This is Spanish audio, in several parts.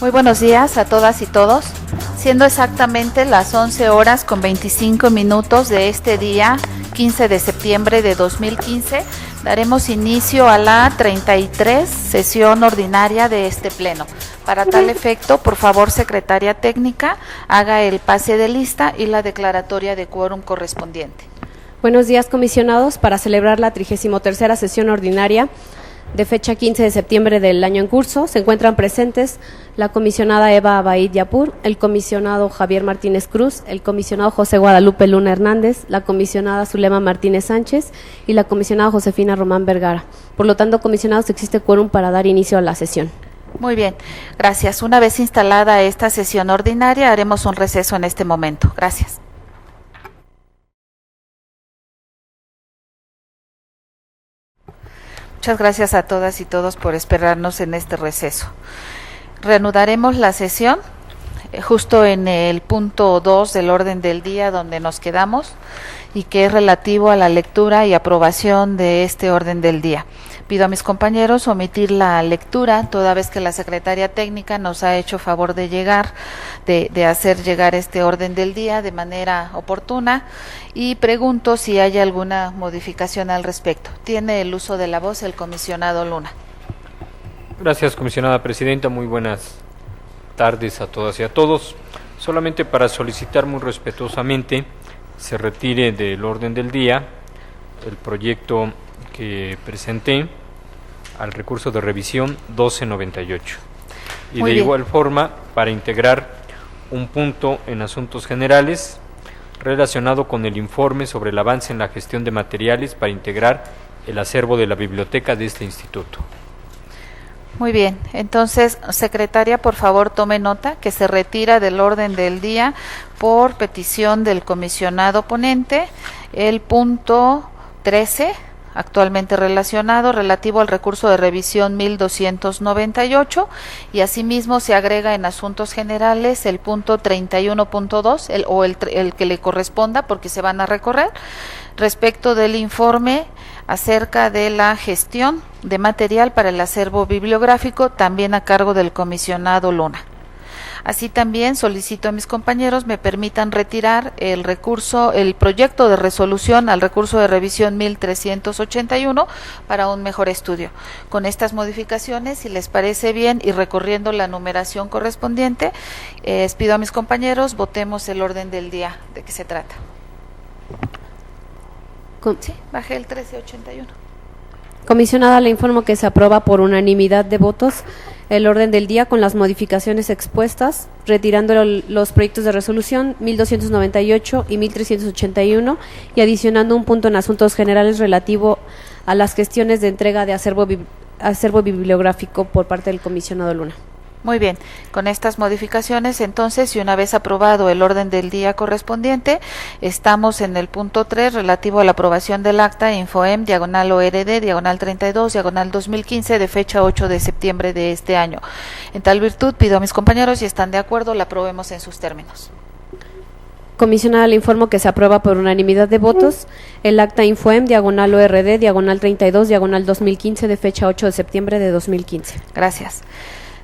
Muy buenos días a todas y todos. Siendo exactamente las 11 horas con 25 minutos de este día, 15 de septiembre de 2015, daremos inicio a la 33 sesión ordinaria de este pleno. Para tal efecto, por favor, Secretaria Técnica, haga el pase de lista y la declaratoria de quórum correspondiente. Buenos días, comisionados. Para celebrar la 33ª sesión ordinaria de fecha 15 de septiembre del año en curso, se encuentran presentes la comisionada Eva Abaid Yapur, el comisionado Javier Martínez Cruz, el comisionado José Guadalupe Luna Hernández, la comisionada Zulema Martínez Sánchez y la comisionada Josefina Román Vergara. Por lo tanto, comisionados, existe quórum para dar inicio a la sesión. Muy bien, gracias. Una vez instalada esta sesión ordinaria, haremos un receso en este momento. Gracias. Muchas gracias a todas y todos por esperarnos en este receso. Reanudaremos la sesión justo en el punto 2 del orden del día donde nos quedamos y que es relativo a la lectura y aprobación de este orden del día. Pido a mis compañeros omitir la lectura, toda vez que la Secretaria Técnica nos ha hecho favor de hacer llegar este orden del día de manera oportuna, y pregunto si hay alguna modificación al respecto. Tiene el uso de la voz el comisionado Luna. Gracias, comisionada presidenta. Muy buenas tardes a todas y a todos. Solamente para solicitar muy respetuosamente se retire del orden del día el proyecto que presenté al recurso de revisión 1298. Y Muy de bien. igual forma, para integrar un punto en asuntos generales relacionado con el informe sobre el avance en la gestión de materiales para integrar el acervo de la biblioteca de este instituto. Muy bien, entonces, Secretaria, por favor, tome nota que se retira del orden del día por petición del comisionado ponente el punto 13, actualmente relacionado, relativo al recurso de revisión 1298, y asimismo se agrega en asuntos generales el punto 31.2, el que le corresponda, porque se van a recorrer, respecto del informe acerca de la gestión de material para el acervo bibliográfico, también a cargo del comisionado Luna. Así también solicito a mis compañeros me permitan retirar el proyecto de resolución al recurso de revisión 1381 para un mejor estudio. Con estas modificaciones, si les parece bien y recorriendo la numeración correspondiente, pido a mis compañeros votemos el orden del día. ¿De qué se trata? Sí, bajé el 1381. Comisionada, le informo que se aprueba por unanimidad de votos el orden del día con las modificaciones expuestas, retirando los proyectos de resolución 1298 y 1381 y adicionando un punto en asuntos generales relativo a las gestiones de entrega de acervo bibliográfico por parte del comisionado Luna. Muy bien, con estas modificaciones, entonces, y una vez aprobado el orden del día correspondiente, estamos en el punto 3, relativo a la aprobación del acta Infoem, /ORD, /32, /2015, de fecha 8 de septiembre de este año. En tal virtud, pido a mis compañeros, si están de acuerdo, la aprobemos en sus términos. Comisionada, le informo que se aprueba por unanimidad de votos el acta Infoem, /ORD, /32, /2015, de fecha 8 de septiembre de 2015. Gracias.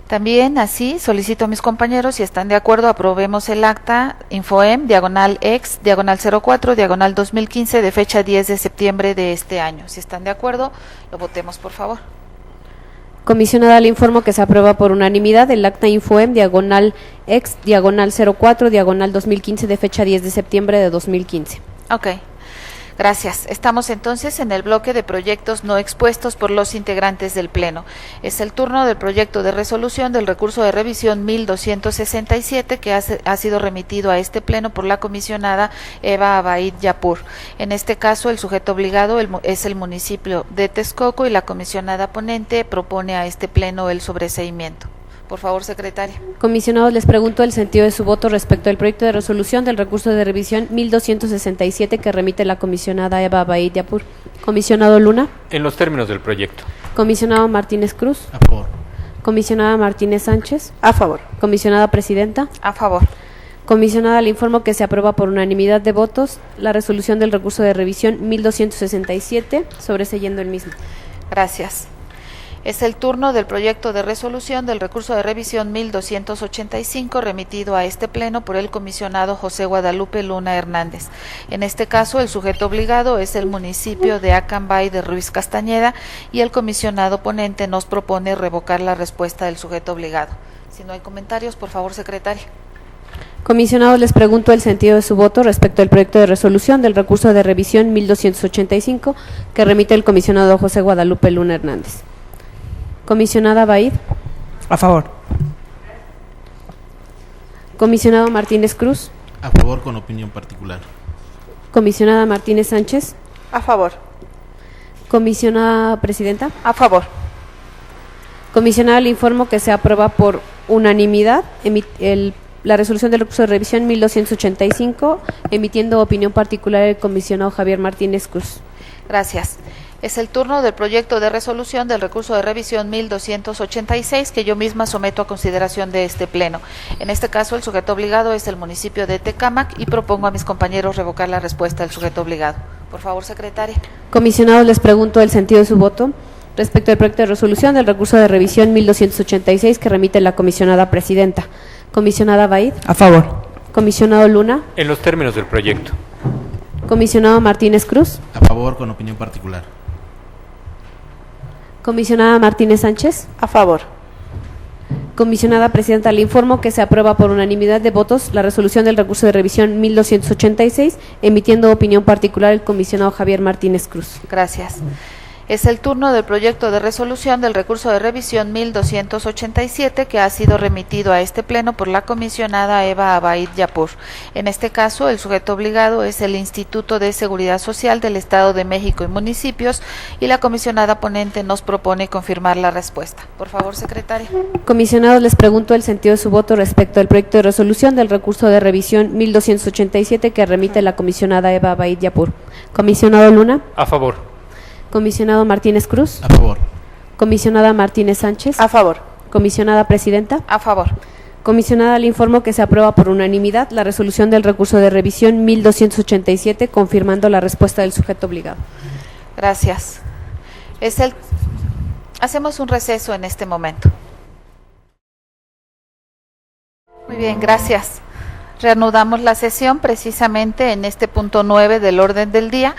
También así solicito a mis compañeros, si están de acuerdo, aprobemos el acta Infoem, /ex, /04, /2015, de fecha 10 de septiembre de este año. Si están de acuerdo, lo votemos, por favor. Comisionada, le informo que se aprueba por unanimidad el acta Infoem, /ex, /04, /2015, de fecha 10 de septiembre de 2015. Ok. Gracias. Estamos entonces en el bloque de proyectos no expuestos por los integrantes del Pleno. Es el turno del proyecto de resolución del recurso de revisión 1267 que ha sido remitido a este Pleno por la comisionada Eva Abaid Yapur. En este caso, el sujeto obligado es el municipio de Texcoco y la comisionada ponente propone a este Pleno el sobreseimiento. Por favor, secretaria. Comisionados, les pregunto el sentido de su voto respecto al proyecto de resolución del recurso de revisión 1267 que remite la comisionada Eva Abaid Yapur. Comisionado Luna. En los términos del proyecto. Comisionado Martínez Cruz. A favor. Comisionada Martínez Sánchez. A favor. Comisionada Presidenta. A favor. Comisionada, le informo que se aprueba por unanimidad de votos la resolución del recurso de revisión 1267, sobreseyendo el mismo. Gracias. Es el turno del proyecto de resolución del recurso de revisión 1285 remitido a este pleno por el comisionado José Guadalupe Luna Hernández. En este caso, el sujeto obligado es el municipio de Acambay de Ruiz Castañeda y el comisionado ponente nos propone revocar la respuesta del sujeto obligado. Si no hay comentarios, por favor, secretaria. Comisionados, les pregunto el sentido de su voto respecto al proyecto de resolución del recurso de revisión 1285 que remite el comisionado José Guadalupe Luna Hernández. Comisionada Baid. A favor. Comisionado Martínez Cruz. A favor con opinión particular. Comisionada Martínez Sánchez. A favor. Comisionada Presidenta. A favor. Comisionada, le informo que se aprueba por unanimidad la resolución del recurso de revisión 1285, emitiendo opinión particular el comisionado Javier Martínez Cruz. Gracias. Es el turno del proyecto de resolución del recurso de revisión 1286 que yo misma someto a consideración de este pleno. En este caso, el sujeto obligado es el municipio de Tecámac y propongo a mis compañeros revocar la respuesta del sujeto obligado. Por favor, secretaria. Comisionados, les pregunto el sentido de su voto respecto al proyecto de resolución del recurso de revisión 1286 que remite la comisionada Presidenta. Comisionada Baid. A favor. Comisionado Luna. En los términos del proyecto. Comisionado Martínez Cruz. A favor con opinión particular. Comisionada Martínez Sánchez. A favor. Comisionada Presidenta, le informo que se aprueba por unanimidad de votos la resolución del recurso de revisión 1286, emitiendo opinión particular el comisionado Javier Martínez Cruz. Gracias. Es el turno del proyecto de resolución del recurso de revisión 1287 que ha sido remitido a este pleno por la comisionada Eva Abaid Yapur. En este caso, el sujeto obligado es el Instituto de Seguridad Social del Estado de México y municipios y la comisionada ponente nos propone confirmar la respuesta. Por favor, secretaria. Comisionados, les pregunto el sentido de su voto respecto al proyecto de resolución del recurso de revisión 1287 que remite la comisionada Eva Abaid Yapur. Comisionado Luna. A favor. Comisionado Martínez Cruz. A favor. Comisionada Martínez Sánchez. A favor. Comisionada Presidenta. A favor. Comisionada, le informo que se aprueba por unanimidad la resolución del recurso de revisión 1287, confirmando la respuesta del sujeto obligado. Gracias. Hacemos un receso en este momento. Muy bien, gracias. Reanudamos la sesión precisamente en este punto 9 del orden del día,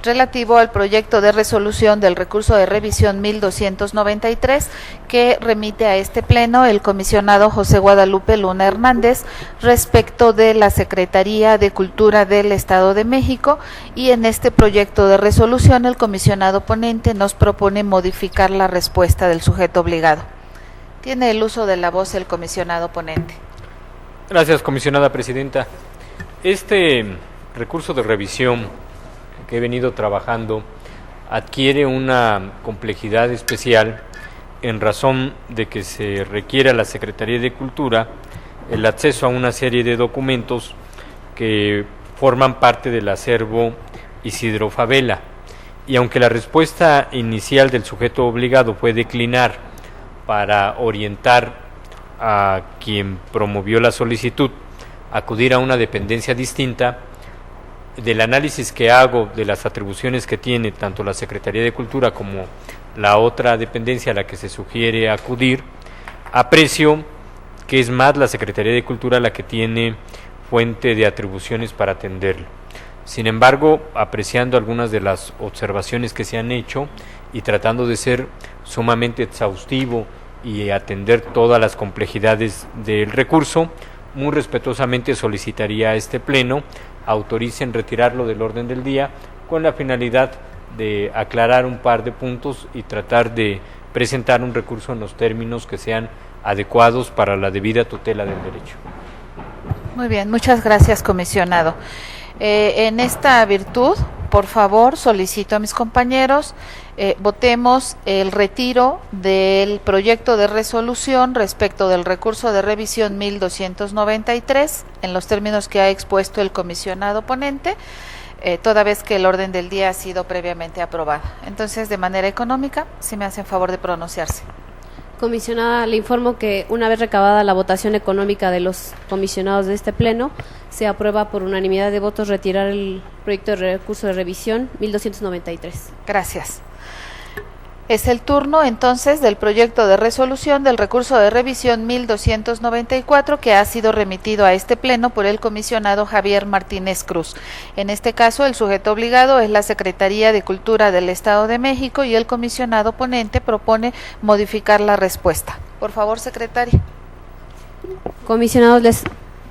relativo al proyecto de resolución del recurso de revisión 1293 que remite a este pleno el comisionado José Guadalupe Luna Hernández respecto de la Secretaría de Cultura del Estado de México, y en este proyecto de resolución el comisionado ponente nos propone modificar la respuesta del sujeto obligado. Tiene el uso de la voz el comisionado ponente. Gracias, comisionada Presidenta. Este recurso de revisión que he venido trabajando adquiere una complejidad especial en razón de que se requiere a la Secretaría de Cultura el acceso a una serie de documentos que forman parte del acervo Isidro Fabela, y aunque la respuesta inicial del sujeto obligado fue declinar para orientar a quien promovió la solicitud acudir a una dependencia distinta, del análisis que hago de las atribuciones que tiene tanto la Secretaría de Cultura como la otra dependencia a la que se sugiere acudir, aprecio que es más la Secretaría de Cultura la que tiene fuente de atribuciones para atenderlo. Sin embargo, apreciando algunas de las observaciones que se han hecho y tratando de ser sumamente exhaustivo y atender todas las complejidades del recurso, muy respetuosamente solicitaría a este pleno autoricen retirarlo del orden del día con la finalidad de aclarar un par de puntos y tratar de presentar un recurso en los términos que sean adecuados para la debida tutela del derecho. Muy bien, muchas gracias, comisionado. En esta virtud, por favor, solicito a mis compañeros votemos el retiro del proyecto de resolución respecto del recurso de revisión 1293 en los términos que ha expuesto el comisionado ponente, toda vez que el orden del día ha sido previamente aprobado. Entonces, de manera económica, si me hacen favor de pronunciarse. Comisionada, le informo que una vez recabada la votación económica de los comisionados de este pleno, se aprueba por unanimidad de votos retirar el proyecto de recurso de revisión 1293. Gracias. Es el turno entonces del proyecto de resolución del recurso de revisión 1294 que ha sido remitido a este pleno por el comisionado Javier Martínez Cruz. En este caso, el sujeto obligado es la Secretaría de Cultura del Estado de México y el comisionado ponente propone modificar la respuesta. Por favor, secretaria. Comisionados,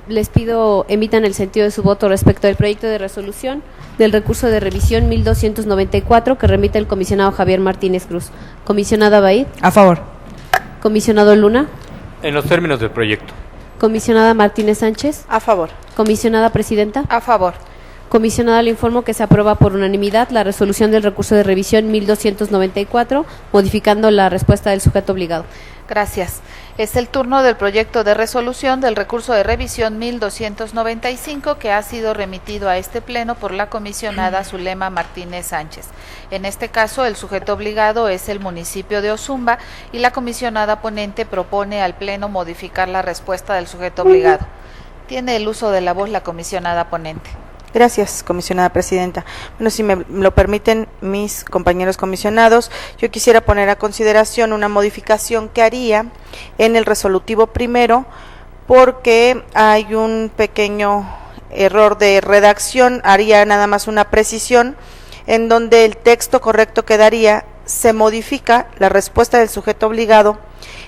les pido emitan el sentido de su voto respecto del proyecto de resolución del recurso de revisión 1294 que remite el comisionado Javier Martínez Cruz. Comisionada Baid. A favor. Comisionado Luna. En los términos del proyecto. Comisionada Martínez Sánchez. A favor. Comisionada Presidenta. A favor. Comisionada, le informo que se aprueba por unanimidad la resolución del recurso de revisión 1294, modificando la respuesta del sujeto obligado. Gracias. Es el turno del proyecto de resolución del recurso de revisión 1295 que ha sido remitido a este pleno por la comisionada Zulema Martínez Sánchez. En este caso, el sujeto obligado es el municipio de Ozumba y la comisionada ponente propone al pleno modificar la respuesta del sujeto obligado. Tiene el uso de la voz la comisionada ponente. Gracias, comisionada presidenta. Bueno, si me lo permiten mis compañeros comisionados, yo quisiera poner a consideración una modificación que haría en el resolutivo primero, porque hay un pequeño error de redacción. Haría nada más una precisión en donde el texto correcto quedaría: se modifica la respuesta del sujeto obligado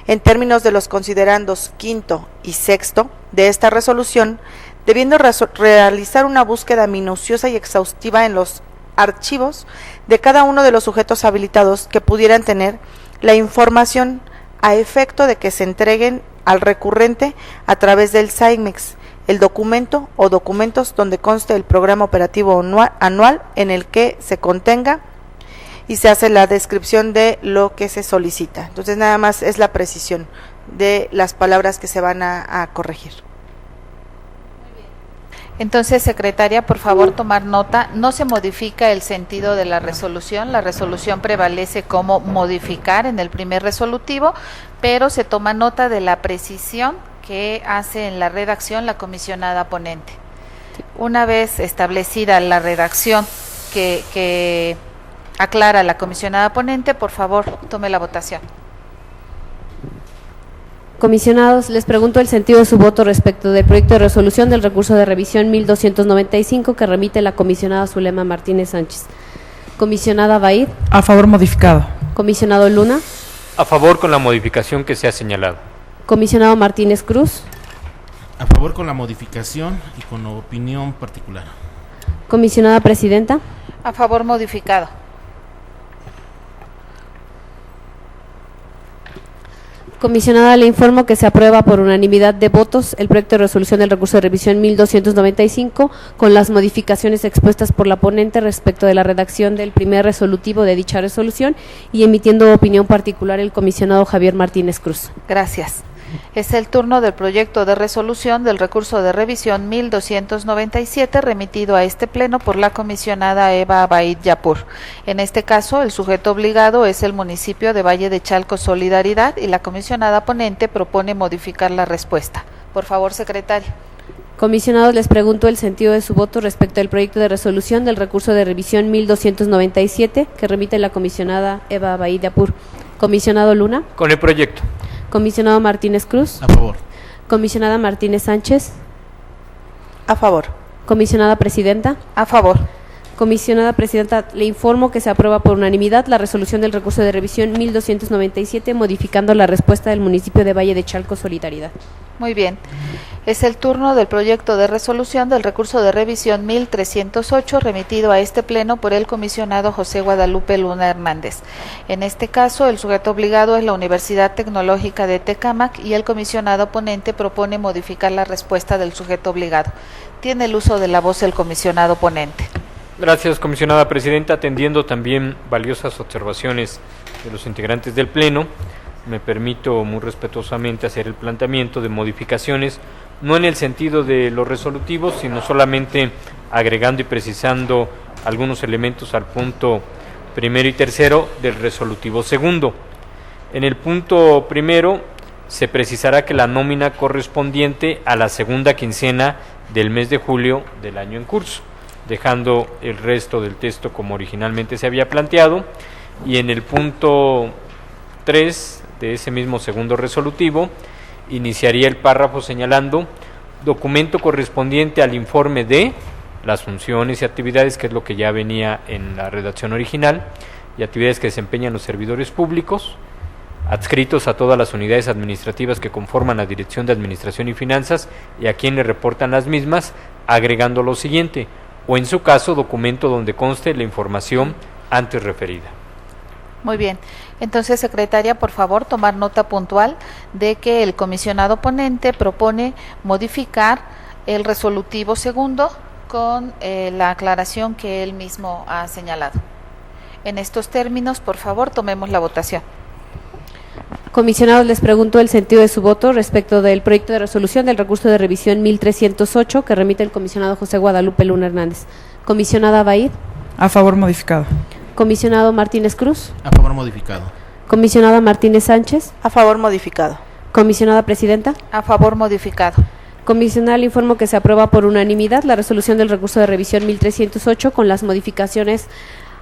en términos de los considerandos quinto y sexto de esta resolución, debiendo realizar una búsqueda minuciosa y exhaustiva en los archivos de cada uno de los sujetos habilitados que pudieran tener la información a efecto de que se entreguen al recurrente a través del SAIMEX, el documento o documentos donde conste el programa operativo anual en el que se contenga y se hace la descripción de lo que se solicita. Entonces, nada más es la precisión de las palabras que se van a corregir. Entonces, secretaria, por favor, tomar nota. No se modifica el sentido de la resolución prevalece como modificar en el primer resolutivo, pero se toma nota de la precisión que hace en la redacción la comisionada ponente. Una vez establecida la redacción que aclara la comisionada ponente, por favor, tome la votación. Comisionados, les pregunto el sentido de su voto respecto del proyecto de resolución del recurso de revisión 1295 que remite la comisionada Zulema Martínez Sánchez. Comisionada Baid. A favor modificado. Comisionado Luna. A favor con la modificación que se ha señalado. Comisionado Martínez Cruz. A favor con la modificación y con opinión particular. Comisionada Presidenta. A favor modificado. Comisionada, le informo que se aprueba por unanimidad de votos el proyecto de resolución del recurso de revisión 1295 con las modificaciones expuestas por la ponente respecto de la redacción del primer resolutivo de dicha resolución y emitiendo opinión particular el comisionado Javier Martínez Cruz. Gracias. Es el turno del proyecto de resolución del recurso de revisión 1297 remitido a este pleno por la comisionada Eva Baid Yapur. En este caso, el sujeto obligado es el municipio de Valle de Chalco Solidaridad y la comisionada ponente propone modificar la respuesta. Por favor, secretaria. Comisionados, les pregunto el sentido de su voto respecto al proyecto de resolución del recurso de revisión 1297 que remite la comisionada Eva Baid Yapur. Comisionado Luna. Con el proyecto. Comisionado Martínez Cruz. A favor. Comisionada Martínez Sánchez. A favor. Comisionada Presidenta. A favor. Comisionada Presidenta, le informo que se aprueba por unanimidad la resolución del recurso de revisión 1297 modificando la respuesta del municipio de Valle de Chalco Solidaridad. Muy bien. Es el turno del proyecto de resolución del recurso de revisión 1308 remitido a este pleno por el comisionado José Guadalupe Luna Hernández. En este caso, el sujeto obligado es la Universidad Tecnológica de Tecámac y el comisionado ponente propone modificar la respuesta del sujeto obligado. Tiene el uso de la voz el comisionado ponente. Gracias, comisionada presidenta. Atendiendo también valiosas observaciones de los integrantes del Pleno, me permito muy respetuosamente hacer el planteamiento de modificaciones, no en el sentido de los resolutivos, sino solamente agregando y precisando algunos elementos al punto primero y tercero del resolutivo segundo. En el punto primero se precisará que la nómina correspondiente a la segunda quincena del mes de julio del año en curso, dejando el resto del texto como originalmente se había planteado, y en el punto 3 de ese mismo segundo resolutivo iniciaría el párrafo señalando documento correspondiente al informe de las funciones y actividades, que es lo que ya venía en la redacción original, y actividades que desempeñan los servidores públicos, adscritos a todas las unidades administrativas que conforman la Dirección de Administración y Finanzas y a quien le reportan las mismas, agregando lo siguiente, o en su caso, documento donde conste la información antes referida. Muy bien. Entonces, secretaria, por favor, tomar nota puntual de que el comisionado ponente propone modificar el resolutivo segundo con la aclaración que él mismo ha señalado. En estos términos, por favor, tomemos la votación. Comisionados, les pregunto el sentido de su voto respecto del proyecto de resolución del recurso de revisión 1308 que remite el comisionado José Guadalupe Luna Hernández. Comisionada Baid. A favor modificado. Comisionado Martínez Cruz. A favor modificado. Comisionada Martínez Sánchez. A favor modificado. Comisionada Presidenta. A favor modificado. Comisional, informo que se aprueba por unanimidad la resolución del recurso de revisión 1308 con las modificaciones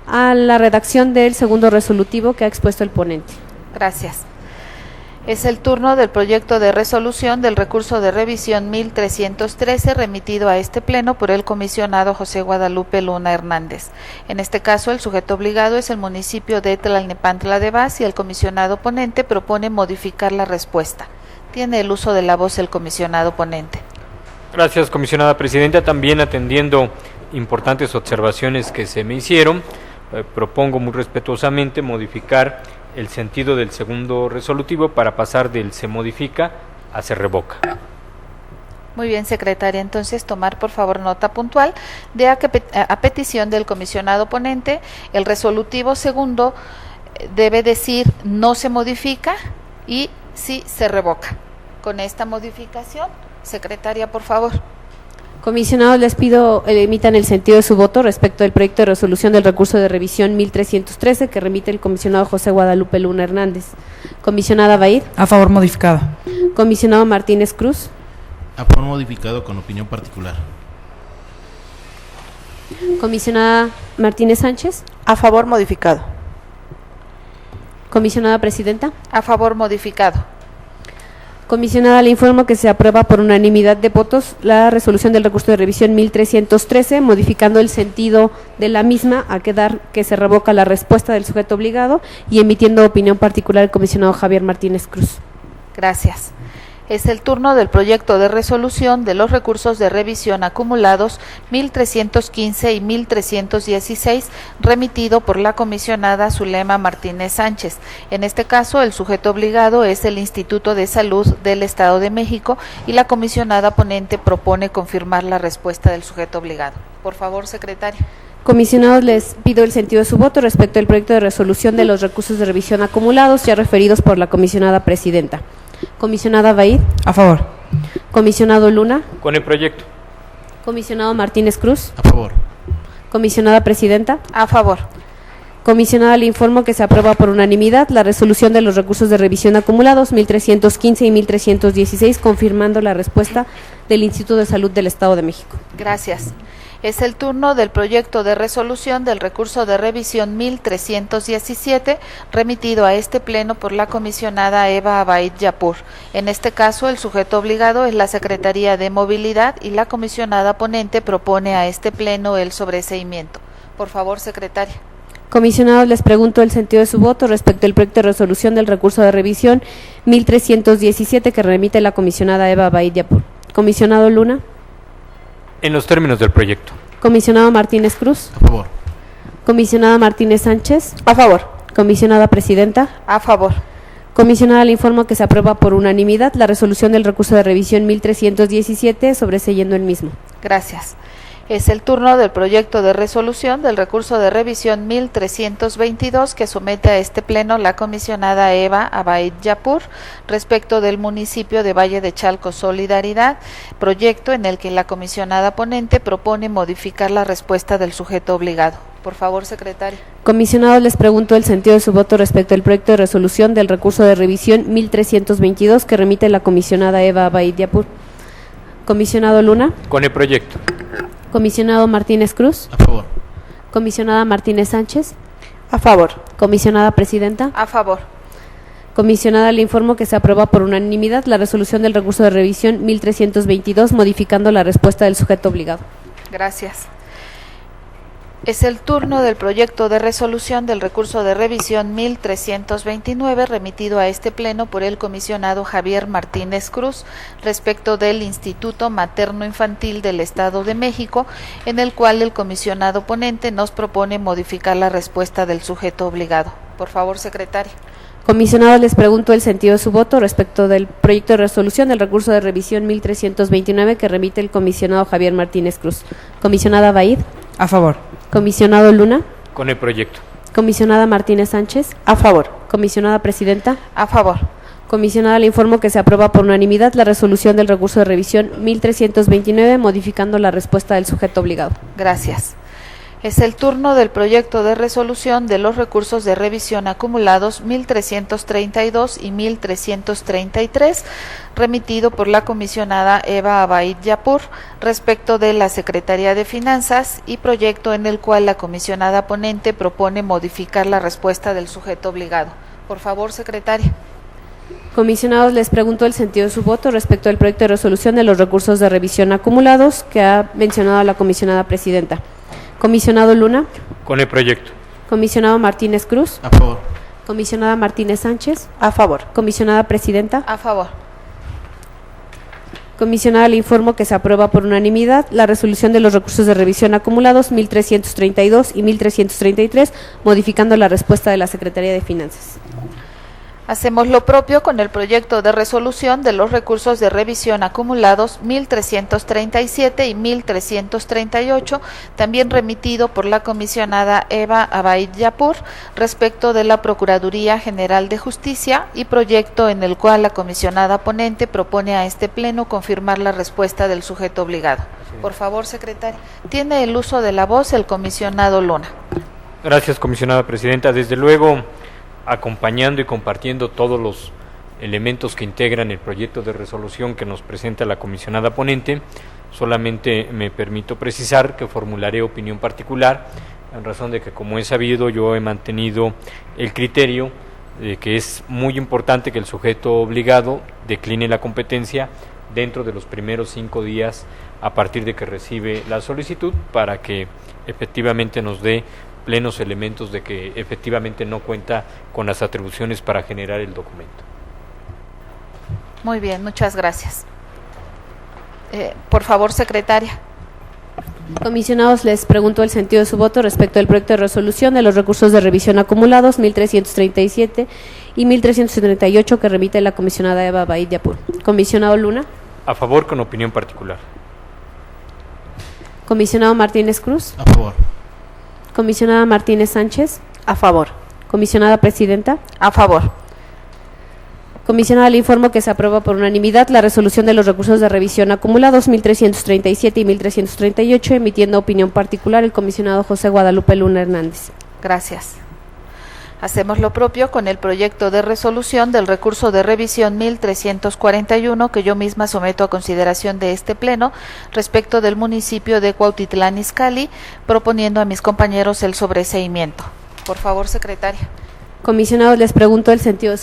a la redacción del segundo resolutivo que ha expuesto el ponente. Gracias. Es el turno del proyecto de resolución del recurso de revisión 1313 remitido a este pleno por el comisionado José Guadalupe Luna Hernández. En este caso, el sujeto obligado es el municipio de Tlalnepantla de Vaz y el comisionado ponente propone modificar la respuesta. Tiene el uso de la voz el comisionado ponente. Gracias, comisionada presidenta. También atendiendo importantes observaciones que se me hicieron, propongo muy respetuosamente modificar el sentido del segundo resolutivo para pasar del se modifica a se revoca. Muy bien, secretaria. Entonces, tomar por favor nota puntual de a petición del comisionado ponente, el resolutivo segundo debe decir no se modifica y sí se revoca. Con esta modificación, secretaria, por favor. Comisionados, les pido emitan el sentido de su voto respecto del proyecto de resolución del recurso de revisión 1313 que remite el comisionado José Guadalupe Luna Hernández. Comisionada Baid. A favor modificado. Comisionado Martínez Cruz. A favor modificado con opinión particular. Comisionada Martínez Sánchez. A favor modificado. Comisionada Presidenta. A favor modificado. Comisionada, le informo que se aprueba por unanimidad de votos la resolución del recurso de revisión 1313, modificando el sentido de la misma a quedar que se revoca la respuesta del sujeto obligado y emitiendo opinión particular el comisionado Javier Martínez Cruz. Gracias. Es el turno del proyecto de resolución de los recursos de revisión acumulados 1315 y 1316, remitido por la comisionada Zulema Martínez Sánchez. En este caso, el sujeto obligado es el Instituto de Salud del Estado de México y la comisionada ponente propone confirmar la respuesta del sujeto obligado. Por favor, secretaria. Comisionados, les pido el sentido de su voto respecto al proyecto de resolución de los recursos de revisión acumulados ya referidos por la comisionada presidenta. Comisionada Baid. A favor. Comisionado Luna. Con el proyecto. Comisionado Martínez Cruz. A favor. Comisionada Presidenta. A favor. Comisionada, le informo que se aprueba por unanimidad la resolución de los recursos de revisión acumulados 1315 y 1316, confirmando la respuesta del Instituto de Salud del Estado de México. Gracias. Es el turno del proyecto de resolución del recurso de revisión 1317, remitido a este pleno por la comisionada Eva Abaid Yapur. En este caso, el sujeto obligado es la Secretaría de Movilidad y la comisionada ponente propone a este pleno el sobreseimiento. Por favor, secretaria. Comisionados, les pregunto el sentido de su voto respecto al proyecto de resolución del recurso de revisión 1317 que remite la comisionada Eva Abaid Yapur. Comisionado Luna. En los términos del proyecto. Comisionado Martínez Cruz. A favor. Comisionada Martínez Sánchez. A favor. Comisionada Presidenta. A favor. Comisionada, le informo que se aprueba por unanimidad la resolución del recurso de revisión 1317, sobreseyendo el mismo. Gracias. Es el turno del proyecto de resolución del recurso de revisión 1322 que somete a este pleno la comisionada Eva Abaid Yapur respecto del municipio de Valle de Chalco Solidaridad, proyecto en el que la comisionada ponente propone modificar la respuesta del sujeto obligado. Por favor, secretaria. Comisionados, les pregunto el sentido de su voto respecto al proyecto de resolución del recurso de revisión 1322 que remite la comisionada Eva Abaid Yapur. Comisionado Luna. Con el proyecto. Comisionado Martínez Cruz. A favor. Comisionada Martínez Sánchez. A favor. Comisionada Presidenta. A favor. Comisionada, le informo que se aprueba por unanimidad la resolución del recurso de revisión 1322, modificando la respuesta del sujeto obligado. Gracias. Es el turno del proyecto de resolución del recurso de revisión 1329 remitido a este pleno por el comisionado Javier Martínez Cruz respecto del Instituto Materno Infantil del Estado de México, en el cual el comisionado ponente nos propone modificar la respuesta del sujeto obligado. Por favor, secretaria. Comisionados, les pregunto el sentido de su voto respecto del proyecto de resolución del recurso de revisión 1329 que remite el comisionado Javier Martínez Cruz. Comisionada Baid. A favor. Comisionado Luna. Con el proyecto. Comisionada Martínez Sánchez. A favor. Comisionada Presidenta. A favor. Comisionada, le informo que se aprueba por unanimidad la resolución del recurso de revisión 1329, modificando la respuesta del sujeto obligado. Gracias. Es el turno del proyecto de resolución de los recursos de revisión acumulados 1332 y 1333, remitido por la comisionada Eva Abaid Yapur respecto de la Secretaría de Finanzas y proyecto en el cual la comisionada ponente propone modificar la respuesta del sujeto obligado. Por favor, secretaria. Comisionados, les pregunto el sentido de su voto respecto al proyecto de resolución de los recursos de revisión acumulados que ha mencionado la comisionada Presidenta. Comisionado Luna. Con el proyecto. Comisionado Martínez Cruz. A favor. Comisionada Martínez Sánchez. A favor. Comisionada Presidenta. A favor. Comisionada, le informo que se aprueba por unanimidad la resolución de los recursos de revisión acumulados 1332 y 1333, modificando la respuesta de la Secretaría de Finanzas. Hacemos lo propio con el proyecto de resolución de los recursos de revisión acumulados 1337 y 1338, también remitido por la comisionada Eva Abaid Yapur respecto de la Procuraduría General de Justicia y proyecto en el cual la comisionada ponente propone a este pleno confirmar la respuesta del sujeto obligado. Por favor, secretaria. Tiene el uso de la voz el comisionado Luna. Gracias, comisionada Presidenta. Desde luego, acompañando y compartiendo todos los elementos que integran el proyecto de resolución que nos presenta la comisionada ponente, solamente me permito precisar que formularé opinión particular, en razón de que, como es sabido, yo he mantenido el criterio de que es muy importante que el sujeto obligado decline la competencia dentro de los primeros 5 días a partir de que recibe la solicitud, para que efectivamente nos dé plenos elementos de que efectivamente no cuenta con las atribuciones para generar el documento. Muy bien, muchas gracias. Por favor, secretaria. Comisionados, les pregunto el sentido de su voto respecto al proyecto de resolución de los recursos de revisión acumulados 1337 y 1338 que remite la comisionada Eva Abaid Yapur. Comisionado Luna. A favor, con opinión particular. Comisionado Martínez Cruz. A favor. Comisionada Martínez Sánchez. A favor. Comisionada Presidenta. A favor. Comisionada, le informo que se aprueba por unanimidad la resolución de los recursos de revisión acumulados 1337 y 1338, emitiendo opinión particular el comisionado José Guadalupe Luna Hernández. Gracias. Hacemos lo propio con el proyecto de resolución del recurso de revisión 1341 que yo misma someto a consideración de este pleno respecto del municipio de Cuautitlán Izcalli, proponiendo a mis compañeros el sobreseimiento. Por favor, secretaria. Comisionados, les pregunto el sentido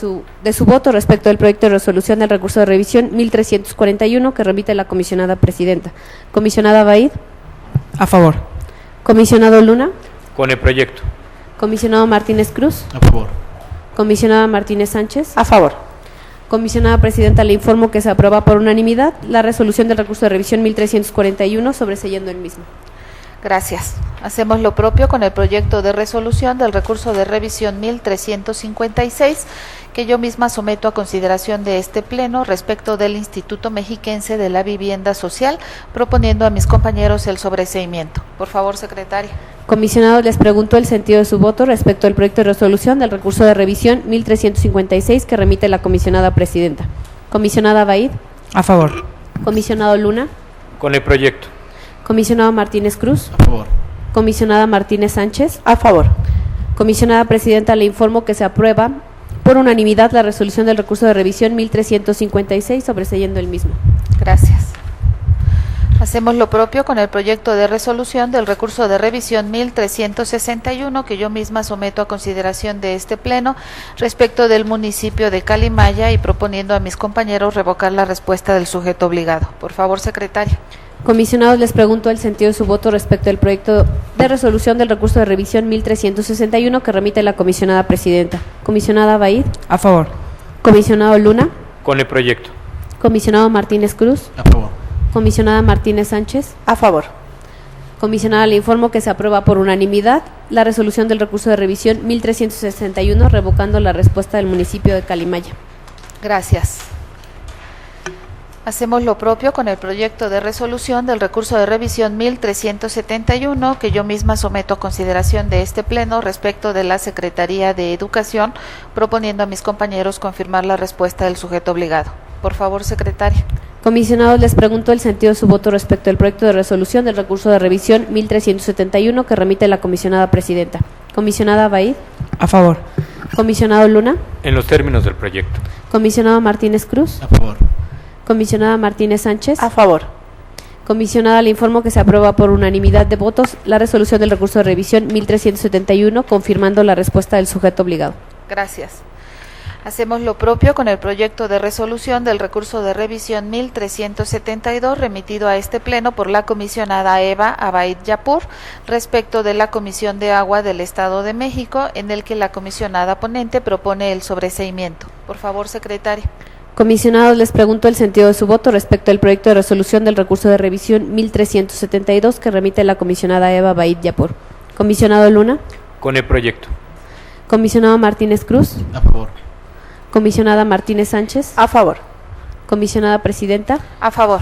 de su voto respecto al proyecto de resolución del recurso de revisión 1341 que remite la comisionada Presidenta. Comisionada Baid. A favor. Comisionado Luna. Con el proyecto. Comisionado Martínez Cruz. A favor. Comisionada Martínez Sánchez. A favor. Comisionada Presidenta, le informo que se aprueba por unanimidad la resolución del recurso de revisión 1341, sobreseyendo el mismo. Gracias. Hacemos lo propio con el proyecto de resolución del recurso de revisión 1356 que yo misma someto a consideración de este pleno respecto del Instituto Mexiquense de la Vivienda Social, proponiendo a mis compañeros el sobreseimiento. Por favor, secretaria. Comisionados, les pregunto el sentido de su voto respecto al proyecto de resolución del recurso de revisión 1356 que remite la comisionada Presidenta. Comisionada Baid. A favor. Comisionado Luna. Con el proyecto. Comisionado Martínez Cruz. A favor. Comisionada Martínez Sánchez. A favor. Comisionada Presidenta, le informo que se aprueba por unanimidad la resolución del recurso de revisión 1356, sobreseyendo el mismo. Gracias. Hacemos lo propio con el proyecto de resolución del recurso de revisión 1361 que yo misma someto a consideración de este pleno respecto del municipio de Calimaya y proponiendo a mis compañeros revocar la respuesta del sujeto obligado. Por favor, secretaria. Comisionados, les pregunto el sentido de su voto respecto al proyecto de resolución del recurso de revisión 1361 que remite la comisionada presidenta. Comisionada Baid. A favor. Comisionado Luna. Con el proyecto. Comisionado Martínez Cruz. A favor. Comisionada Martínez Sánchez. A favor. Comisionada, le informo que se aprueba por unanimidad la resolución del recurso de revisión 1361 revocando la respuesta del municipio de Calimaya. Gracias. Hacemos lo propio con el proyecto de resolución del recurso de revisión 1371 que yo misma someto a consideración de este pleno respecto de la Secretaría de Educación, proponiendo a mis compañeros confirmar la respuesta del sujeto obligado. Por favor, secretaria. Comisionados, les pregunto el sentido de su voto respecto al proyecto de resolución del recurso de revisión 1371 que remite la comisionada presidenta. Comisionada Baid. A favor. Comisionado Luna. En los términos del proyecto. Comisionado Martínez Cruz. A favor. Comisionada Martínez Sánchez. A favor. Comisionada, le informo que se aprueba por unanimidad de votos la resolución del recurso de revisión 1371 confirmando la respuesta del sujeto obligado. Gracias. Hacemos lo propio con el proyecto de resolución del recurso de revisión 1372 remitido a este pleno por la comisionada Eva Abaid Yapur respecto de la Comisión de Agua del Estado de México, en el que la comisionada ponente propone el sobreseimiento. Por favor, secretaria. Comisionados, les pregunto el sentido de su voto respecto al proyecto de resolución del recurso de revisión 1372 que remite la comisionada Eva Abaid Yapur. Comisionado Luna. Con el proyecto. Comisionado Martínez Cruz. A favor. Comisionada Martínez Sánchez. A favor. Comisionada presidenta. A favor.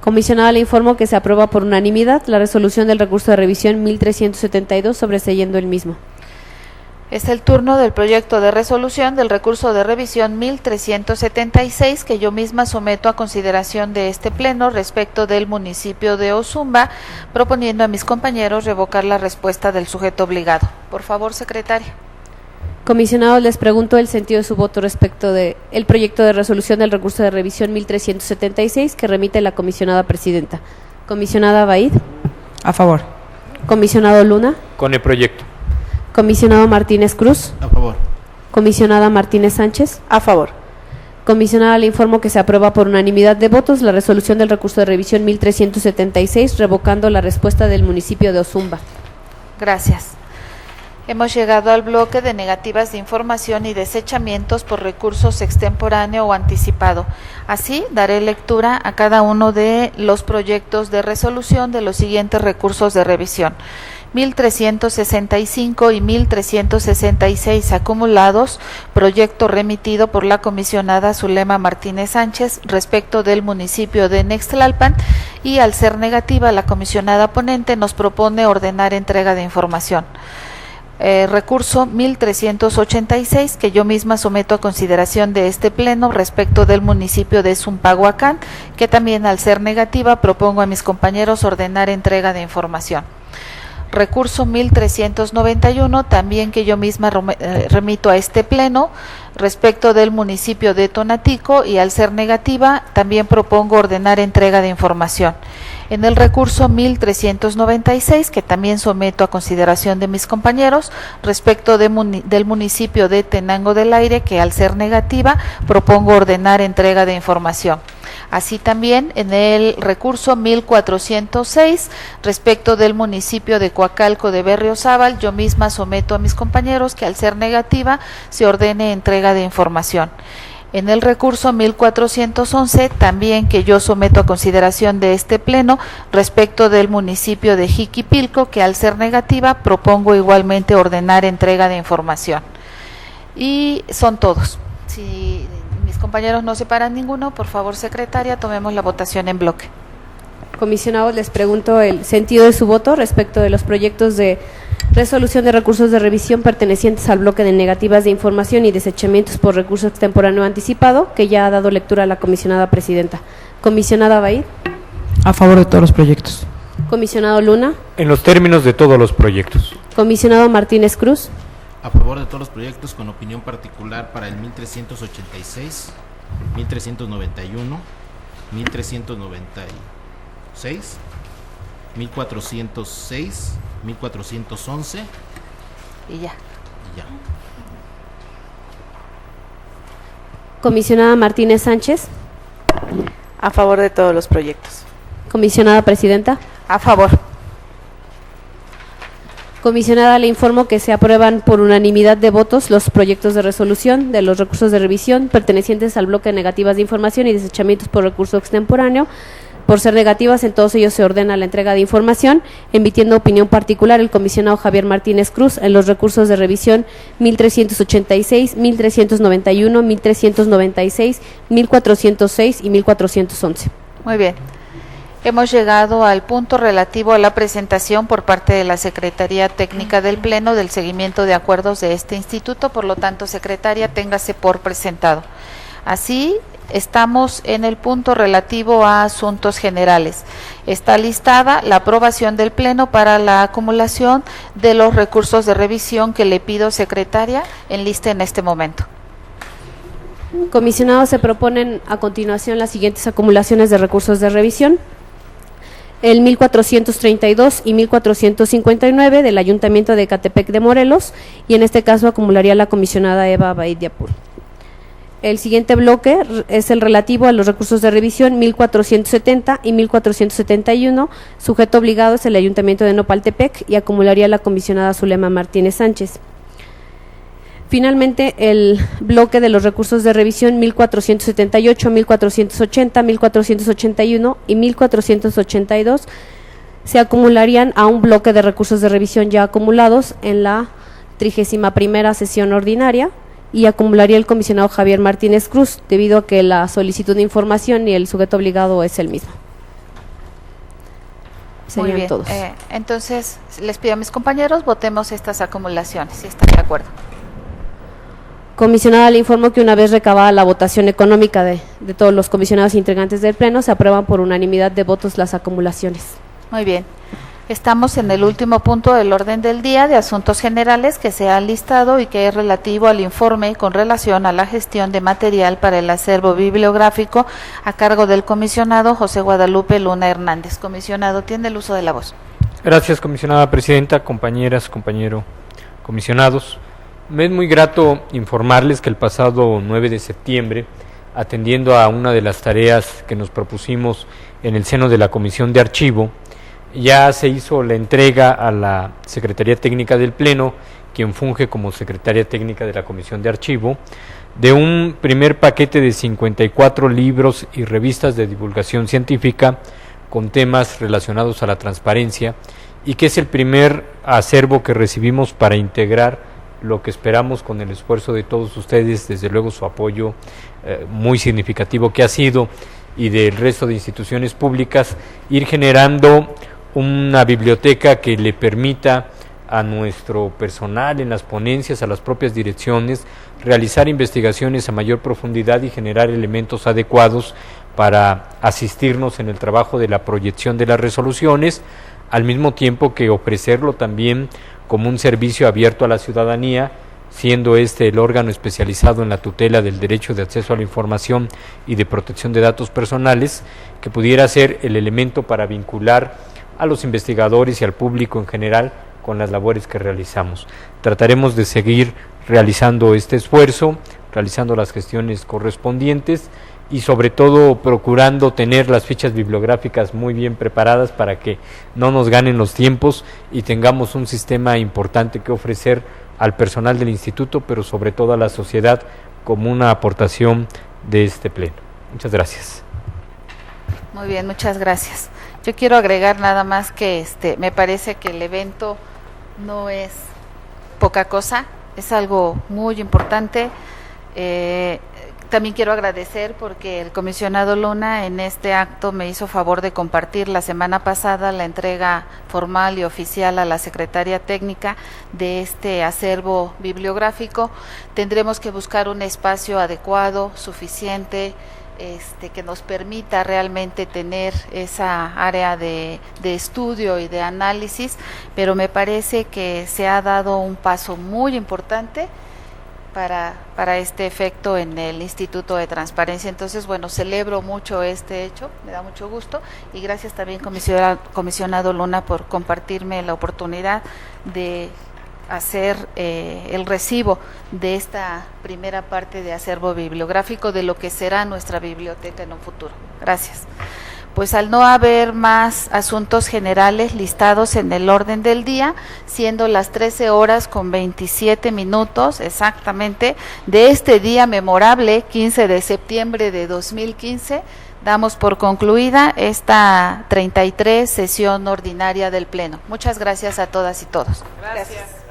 Comisionada, le informo que se aprueba por unanimidad la resolución del recurso de revisión 1372 sobreseyendo el mismo. Es el turno del proyecto de resolución del recurso de revisión 1376 que yo misma someto a consideración de este pleno respecto del municipio de Ozumba, proponiendo a mis compañeros revocar la respuesta del sujeto obligado. Por favor, secretaria. Comisionados, les pregunto el sentido de su voto respecto del proyecto de resolución del recurso de revisión 1376 que remite la comisionada presidenta. Comisionada Baid. A favor. Comisionado Luna. Con el proyecto. Comisionado Martínez Cruz. A favor. Comisionada Martínez Sánchez. A favor. Comisionada, le informo que se aprueba por unanimidad de votos la resolución del recurso de revisión 1376 revocando la respuesta del municipio de Ozumba. Gracias. Hemos llegado al bloque de negativas de información y desechamientos por recursos extemporáneo o anticipado. Así, daré lectura a cada uno de los proyectos de resolución de los siguientes recursos de revisión. 1365 y 1366 acumulados, proyecto remitido por la comisionada Zulema Martínez Sánchez respecto del municipio de Nextlalpan, y al ser negativa la comisionada ponente nos propone ordenar entrega de información. Recurso 1386 que yo misma someto a consideración de este pleno respecto del municipio de Zumpahuacán, que también al ser negativa propongo a mis compañeros ordenar entrega de información. Recurso 1391 también que yo misma remito a este pleno respecto del municipio de Tonatico, y al ser negativa también propongo ordenar entrega de información. En el recurso 1396, que también someto a consideración de mis compañeros, respecto del municipio de Tenango del Aire, que al ser negativa propongo ordenar entrega de información. Así también en el recurso 1406, respecto del municipio de Coacalco de Berriozábal, yo misma someto a mis compañeros que al ser negativa se ordene entrega de información. En el recurso 1411, también que yo someto a consideración de este pleno, respecto del municipio de Jiquipilco, que al ser negativa propongo igualmente ordenar entrega de información. Y son todos. Si mis compañeros no separan ninguno, por favor, secretaria, tomemos la votación en bloque. Comisionados, les pregunto el sentido de su voto respecto de los proyectos de resolución de recursos de revisión pertenecientes al bloque de negativas de información y desechamientos por recurso extemporáneo anticipado, que ya ha dado lectura a la comisionada presidenta. Comisionada Baid. A favor de todos los proyectos. Comisionado Luna. En los términos de todos los proyectos. Comisionado Martínez Cruz. A favor de todos los proyectos con opinión particular para el 1386, 1391, 1390. 1406, 1406, 1411 Y ya. y ya. Comisionada Martínez Sánchez. A favor de todos los proyectos. Comisionada Presidenta. A favor. Comisionada, le informo que se aprueban por unanimidad de votos los proyectos de resolución de los recursos de revisión pertenecientes al bloque de negativas de información y desechamientos por recurso extemporáneo. Por ser negativas, en todos ellos se ordena la entrega de información, emitiendo opinión particular el comisionado Javier Martínez Cruz en los recursos de revisión 1386, 1391, 1396, 1406 y 1411. Muy bien. Hemos llegado al punto relativo a la presentación por parte de la Secretaría Técnica del Pleno del seguimiento de acuerdos de este instituto. Por lo tanto, secretaria, téngase por presentado. Así, estamos en el punto relativo a asuntos generales. Está listada la aprobación del Pleno para la acumulación de los recursos de revisión que le pido, secretaria, enliste en este momento. Comisionados, se proponen a continuación las siguientes acumulaciones de recursos de revisión. El 1432 y 1459 del Ayuntamiento de Ecatepec de Morelos, y en este caso acumularía la comisionada Eva Baid de Apur. El siguiente bloque es el relativo a los recursos de revisión 1470 y 1471, sujeto obligado es el Ayuntamiento de Nopaltepec y acumularía la comisionada Zulema Martínez Sánchez. Finalmente, el bloque de los recursos de revisión 1478, 1480, 1481 y 1482 se acumularían a un bloque de recursos de revisión ya acumulados en la 31ª sesión ordinaria y acumularía el comisionado Javier Martínez Cruz, debido a que la solicitud de información y el sujeto obligado es el mismo. Muy Serían bien. todos. Entonces, les pido a mis compañeros, votemos estas acumulaciones, si están de acuerdo. Comisionada, le informo que una vez recabada la votación económica de todos los comisionados integrantes del Pleno, se aprueban por unanimidad de votos las acumulaciones. Muy bien. Estamos en el último punto del orden del día de asuntos generales que se ha listado y que es relativo al informe con relación a la gestión de material para el acervo bibliográfico a cargo del comisionado José Guadalupe Luna Hernández. Comisionado, tiene el uso de la voz. Gracias, comisionada presidenta, compañeras, comisionados. Me es muy grato informarles que el pasado 9 de septiembre, atendiendo a una de las tareas que nos propusimos en el seno de la Comisión de Archivo, ya se hizo la entrega a la Secretaría Técnica del Pleno, quien funge como Secretaria Técnica de la Comisión de Archivo, de un primer paquete de 54 libros y revistas de divulgación científica con temas relacionados a la transparencia, y que es el primer acervo que recibimos para integrar lo que esperamos con el esfuerzo de todos ustedes, desde luego su apoyo muy significativo que ha sido, y del resto de instituciones públicas, ir generando una biblioteca que le permita a nuestro personal en las ponencias, a las propias direcciones, realizar investigaciones a mayor profundidad y generar elementos adecuados para asistirnos en el trabajo de la proyección de las resoluciones, al mismo tiempo que ofrecerlo también como un servicio abierto a la ciudadanía, siendo este el órgano especializado en la tutela del derecho de acceso a la información y de protección de datos personales, que pudiera ser el elemento para vincular a los investigadores y al público en general con las labores que realizamos. Trataremos de seguir realizando este esfuerzo, realizando las gestiones correspondientes y sobre todo procurando tener las fichas bibliográficas muy bien preparadas para que no nos ganen los tiempos y tengamos un sistema importante que ofrecer al personal del instituto, pero sobre todo a la sociedad, como una aportación de este pleno. Muchas gracias. Muy bien, muchas gracias. Yo quiero agregar nada más que me parece que el evento no es poca cosa, es algo muy importante. También quiero agradecer porque el comisionado Luna en este acto me hizo favor de compartir la semana pasada la entrega formal y oficial a la Secretaría Técnica de este acervo bibliográfico. Tendremos que buscar un espacio adecuado, suficiente, que nos permita realmente tener esa área de estudio y de análisis, pero me parece que se ha dado un paso muy importante para este efecto en el Instituto de Transparencia. Entonces, bueno, celebro mucho este hecho, me da mucho gusto, y gracias también, comisionado Luna, por compartirme la oportunidad de hacer el recibo de esta primera parte de acervo bibliográfico de lo que será nuestra biblioteca en un futuro. Gracias. Pues al no haber más asuntos generales listados en el orden del día, siendo las 13 horas con 27 minutos exactamente de este día memorable, 15 de septiembre de 2015, damos por concluida esta 33 sesión ordinaria del Pleno. Muchas gracias a todas y todos. Gracias.